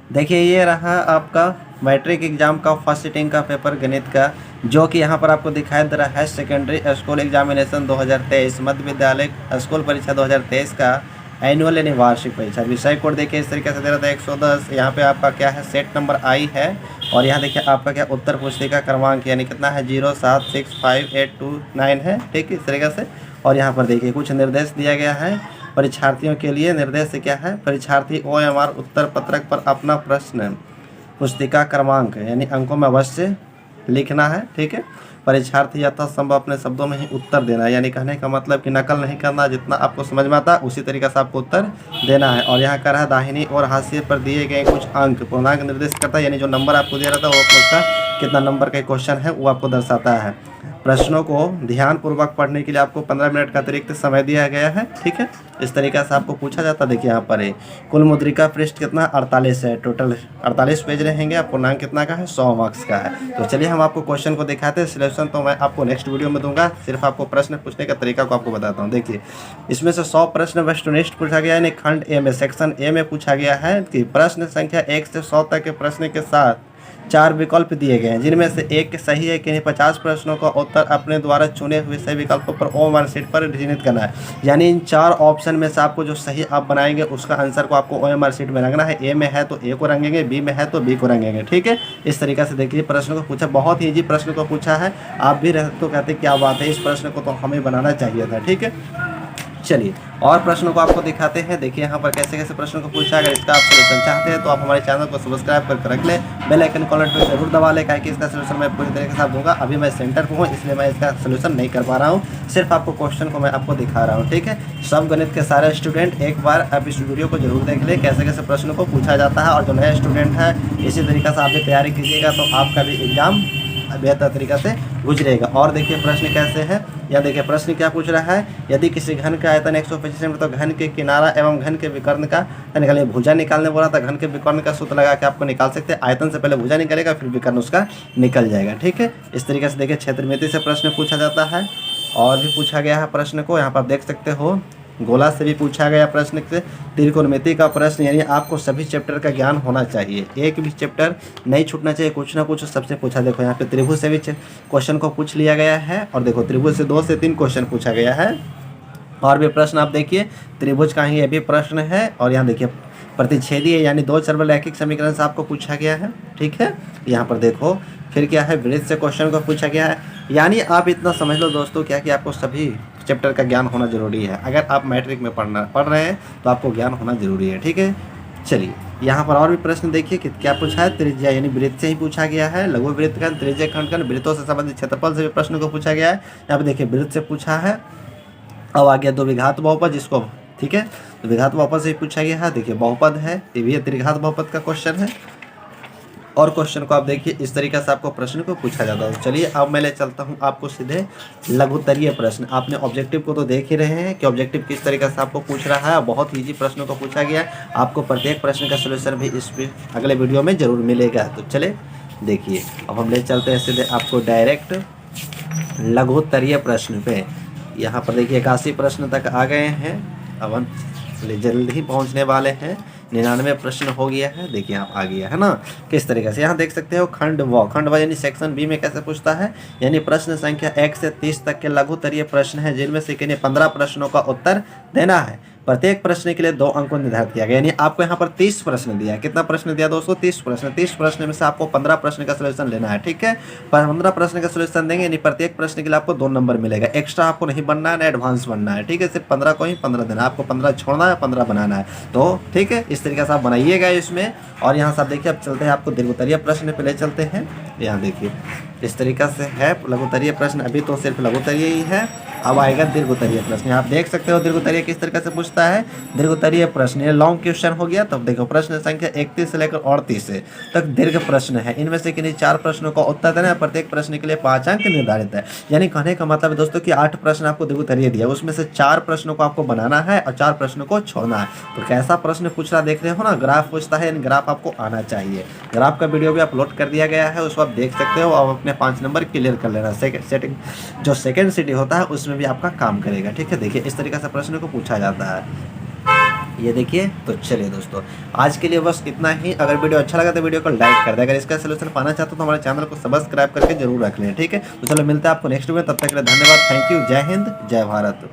देखिए ये रहा आपका मैट्रिक एग्जाम का फर्स्ट सिटिंग का पेपर गणित का, जो कि यहाँ पर आपको दिखाई दे रहा है सेकेंडरी स्कूल एग्जामिनेशन 2023 मध्य विद्यालय स्कूल परीक्षा 2023 का एनुअल यानी वार्षिक परीक्षा। विषय कोड देखिए इस तरीके से दे रहा था 110। यहाँ पे आपका क्या है सेट नंबर आई है, और यहाँ देखिए आपका क्या उत्तर पुस्तिका क्रमांक यानी कितना है 0765829 है, ठीक है इस तरीके से। और यहाँ पर देखिए कुछ निर्देश दिया गया है परीक्षार्थियों के लिए। निर्देश क्या है, परीक्षार्थी OMR उत्तर पत्रक पर अपना प्रश्न पुस्तिका क्रमांक यानी अंकों में अवश्य लिखना है, ठीक है। परीक्षार्थी यथासंभव अपने शब्दों में ही उत्तर देना है, यानी कहने का मतलब कि नकल नहीं करना, जितना आपको समझ में आता है उसी तरीके से आपको उत्तर देना है। और यहाँ कर रहा है दाहिनी और हाशिए पर दिए गए कुछ अंक पूर्णांक निर्देश करता है, यानी जो नंबर आपको दिया रहता है वो आपका कितना नंबर का क्वेश्चन है वो आपको दर्शाता है। प्रश्नों को ध्यानपूर्वक पढ़ने के लिए आपको 15 मिनट का अतिरिक्त समय दिया गया है, ठीक है। इस तरीके से आपको पूछा जाता है। देखिए यहाँ पर है कुल मुद्रिका पृष्ठ कितना 48 है, टोटल 48 पेज रहेंगे। आप पूर्णांक कितना का है 100 मार्क्स का है। तो चलिए हम आपको क्वेश्चन को दिखाते हैं। सिलेक्शन तो मैं आपको नेक्स्ट वीडियो में दूंगा, सिर्फ आपको प्रश्न पूछने का तरीका को आपको बताता हूँ। देखिए इसमें से 100 प्रश्न वस्तुनिष्ठ पूछा गया है, खंड ए में सेक्शन ए में पूछा गया है कि प्रश्न संख्या 1 से 100 तक के प्रश्न के साथ 4 विकल्प दिए गए हैं, जिनमें से एक सही है कि नहीं। 50 प्रश्नों का उत्तर अपने द्वारा चुने हुए सही विकल्पों पर OMR शीट पर चिन्हित करना है। यानी इन 4 ऑप्शन में से आपको जो सही आप बनाएंगे उसका आंसर को आपको OMR शीट में रंगना है। ए में है तो ए को रंगेंगे, बी में है तो बी को रंगेंगे, ठीक है। इस तरीके से देखिए प्रश्न को पूछा, बहुत ही ईजी प्रश्न को पूछा है। आप भी रह तो कहते क्या बात है, इस प्रश्न को तो हमें बनाना चाहिए था, ठीक है। चलिए और प्रश्नों को आपको दिखाते हैं। देखिए यहाँ पर कैसे कैसे प्रश्नों को पूछा। अगर इसका आप सोल्यूशन चाहते हैं तो आप हमारे चैनल को सब्सक्राइब करके रख लें, बेल आइकन कॉल पर जरूर दबा लें, कि इसका सोल्यूशन मैं पूरी तरीके से आप दूंगा। अभी मैं सेंटर पर हूँ इसलिए मैं इसका सोल्यूशन नहीं कर पा रहा हूँ, सिर्फ आपको क्वेश्चन को मैं आपको दिखा रहा हूँ, ठीक है। सब गणित के सारे स्टूडेंट एक बार आप इस वीडियो को जरूर देख लें, कैसे कैसे प्रश्नों को पूछा जाता है। और जो नए स्टूडेंट है इसी तरीके से आप भी तैयारी कीजिएगा तो आपका भी एग्जाम बेहतर तरीका से गुजरेगा। और देखिए प्रश्न कैसे है, या देखिए प्रश्न क्या पूछ रहा है। यदि किसी घन का आयतन 125 सेंटीमीटर तो घन के किनारा एवं घन के विकर्ण का निकालिए। भुजा निकालने बोला था, घन के विकर्ण का सूत्र लगा के आपको निकाल सकते हैं। आयतन से पहले भुजा निकलेगा फिर विकर्ण उसका निकल जाएगा, ठीक है। इस तरीके से देखिए क्षेत्रमिति से प्रश्न पूछा जाता है। और भी पूछा गया है प्रश्न को, यहाँ पर आप देख सकते हो। गोला से भी पूछा गया प्रश्न से। त्रिकोणमिति का प्रश्न, यानी आपको सभी चैप्टर का ज्ञान होना चाहिए, एक भी चैप्टर नहीं छूटना चाहिए, कुछ ना कुछ सबसे पूछा। देखो यहाँ पे त्रिभुज से भी क्वेश्चन को पूछ लिया गया है, और देखो त्रिभुज से 2 से 3 क्वेश्चन पूछा गया है। और भी प्रश्न आप देखिए त्रिभुज का ही ये भी प्रश्न है। और यहाँ देखिए प्रतिच्छेदीय यानी 2 सर्वलैखिक समीकरण से आपको पूछा गया है, ठीक है। यहाँ पर देखो फिर क्या है वृत्त से क्वेश्चन को पूछा गया है। यानी आप इतना समझ लो दोस्तों क्या कि आपको सभी चैप्टर का ज्ञान होना जरूरी है। अगर आप मैट्रिक में पढ़ रहे हैं तो आपको ज्ञान होना जरूरी है, ठीक है। चलिए यहाँ पर और भी प्रश्न देखिए कि क्या पूछा है। त्रिज्या यानी वृत्त से ही पूछा गया है। लघु वृत्त का त्रिज्या खंडन वृत्तों से संबंधित क्षेत्रफल से भी प्रश्न को पूछा गया है। यहाँ पे देखिए वृत्त से पूछा है। अब आ गया 2 विघात बहुपद, जिसको ठीक है तो विघात बहुपद से ही पूछा गया है। देखिए बहुपद है, ये भी त्रिघात बहुपद का क्वेश्चन है। और क्वेश्चन को आप देखिए इस तरीके से आपको प्रश्न को पूछा जाता है। चलिए अब मैं ले चलता हूं आपको सीधे लघुत्तरीय प्रश्न। आपने ऑब्जेक्टिव को तो देख ही रहे हैं कि ऑब्जेक्टिव किस तरीके से आपको पूछ रहा है। बहुत ईजी प्रश्नों को पूछा गया है। आपको प्रत्येक प्रश्न का सोल्यूशन भी इस अगले वीडियो में जरूर मिलेगा। तो चले देखिए अब हम ले चलते हैं सीधे आपको डायरेक्ट लघुत्तरीय प्रश्न पे। यहाँ पर देखिए 81 प्रश्न तक आ गए हैं। अब हम जल्द ही पहुँचने वाले हैं। 99 प्रश्न हो गया है। देखिए आप आ गया है ना किस तरीके से। यहाँ देख सकते हो खंड व यानी सेक्शन बी में कैसे पूछता है। यानी प्रश्न संख्या 1 से 30 तक के लघुत्तरीय प्रश्न है, जिनमें से किन्हीं 15 प्रश्नों का उत्तर देना है। प्रत्येक प्रश्न के लिए 2 अंकों निर्धारित किया गया। यानी आपको यहाँ पर 30 प्रश्न दिया है। कितना प्रश्न दिया दोस्तों 30 प्रश्न। 30 प्रश्न में से आपको 15 प्रश्न का सोल्यूशन लेना है, ठीक है। 15 प्रश्न का सोल्यूशन देंगे, यानी प्रत्येक प्रश्न के लिए आपको 2 नंबर मिलेगा। एक्स्ट्रा आपको नहीं बनना है, ना एडवांस बनना है, ठीक है। सिर्फ 15 को ही 15 देना है। आपको 15 छोड़ना है, 15 बनाना है। तो ठीक है इस तरीके से आप बनाइएगा इसमें। और यहाँ से आप देखिए अब चलते हैं आपको दीर्घोत्तरीय प्रश्न पे ले चलते हैं। यहाँ देखिए इस तरीका से है लघुत्तरीय प्रश्न। अभी तो सिर्फ लघुत्तरीय ही है, अब आएगा दीर्घोत्तरीय प्रश्न। आप देख सकते हो दीर्घोत्तरीय किस तरीके से पूछता है। दीर्घोत्तरीय प्रश्न ये लॉन्ग क्वेश्चन हो गया। तब देखो प्रश्न संख्या 31 से लेकर 38 तक दीर्घ प्रश्न है। इनमें से किन्हीं 4 प्रश्नों का उत्तर देना है। प्रत्येक प्रश्न के लिए 5 अंक निर्धारित है। यानी कहने का मतलब है दोस्तों कि 8 प्रश्न आपको दीर्घोत्तरीय दिया, उसमें से 4 प्रश्नों को आपको बनाना है और 4 प्रश्नों को छोड़ना है। तो कैसा प्रश्न पूछ रहा देख रहे हो ना, ग्राफ पूछता है। इन ग्राफ आपको आना चाहिए। ग्राफ का वीडियो भी अपलोड कर दिया गया है, उसको आप देख सकते हो। और अपने 5 नंबर क्लियर कर लेना। सेटिंग जो सेकंड सिटी होता है उसमें भी आपका काम करेगा, ठीक है। देखिए इस तरीके से प्रश्न को पूछा जाता है। ये देखिए। तो चलिए दोस्तों, आज के लिए बस इतना ही। अगर वीडियो अच्छा लगा तो वीडियो को लाइक कर दे। अगर इसका सोल्यूशन पाना चाहते हो तो हमारे चैनल को सब्सक्राइब करके जरूर रख लें, ठीक है। तो चलो मिलते हैं आपको नेक्स्ट वीडियो, तब तक के लिए धन्यवाद, थैंक यू, जय हिंद, जय भारत।